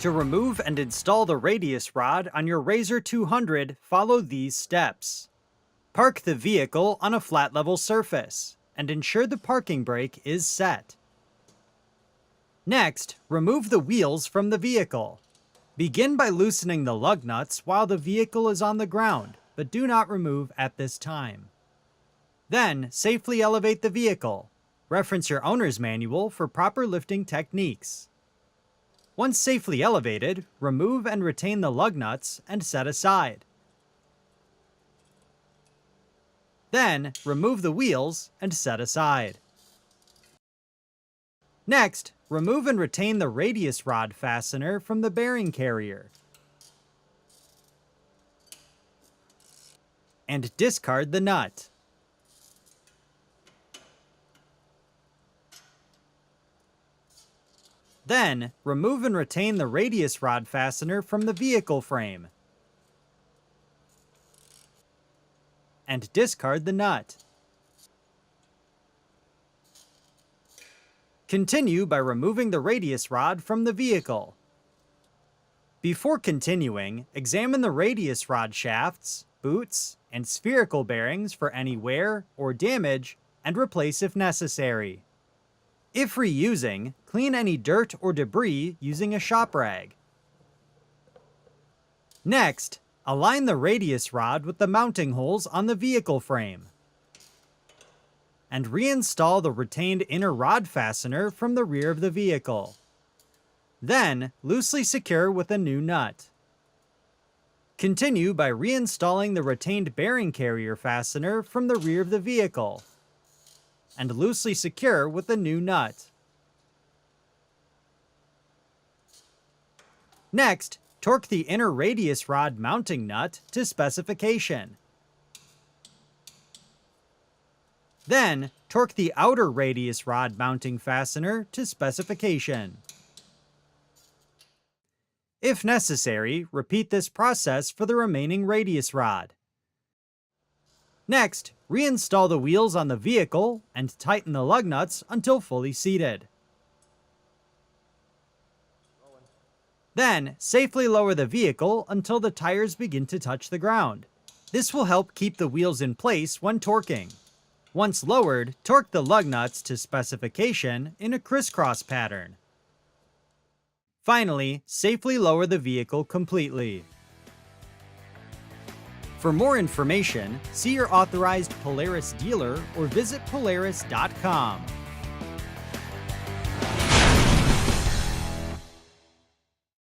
To remove and install the radius rod on your RZR 200, follow these steps. Park the vehicle on a flat level surface, and ensure the parking brake is set. Next, remove the wheels from the vehicle. Begin by loosening the lug nuts while the vehicle is on the ground, but do not remove at this time. Then, safely elevate the vehicle. Reference your owner's manual for proper lifting techniques. Once safely elevated, remove and retain the lug nuts and set aside. Then, remove the wheels and set aside. Next, remove and retain the radius rod fastener from the bearing carrier. And discard the nut. Then, remove and retain the radius rod fastener from the vehicle frame. And discard the nut. Continue by removing the radius rod from the vehicle. Before continuing, examine the radius rod shafts, boots, and spherical bearings for any wear or damage, and replace if necessary. If reusing, clean any dirt or debris using a shop rag. Next, align the radius rod with the mounting holes on the vehicle frame. And reinstall the retained inner rod fastener from the rear of the vehicle. Then, loosely secure with a new nut. Continue by reinstalling the retained bearing carrier fastener from the rear of the vehicle, and loosely secure with a new nut. Next, torque the inner radius rod mounting nut to specification. Then, torque the outer radius rod mounting fastener to specification. If necessary, repeat this process for the remaining radius rod. Next, reinstall the wheels on the vehicle and tighten the lug nuts until fully seated. Then, safely lower the vehicle until the tires begin to touch the ground. This will help keep the wheels in place when torquing. Once lowered, torque the lug nuts to specification in a crisscross pattern. Finally, safely lower the vehicle completely. For more information, see your authorized Polaris dealer or visit Polaris.com.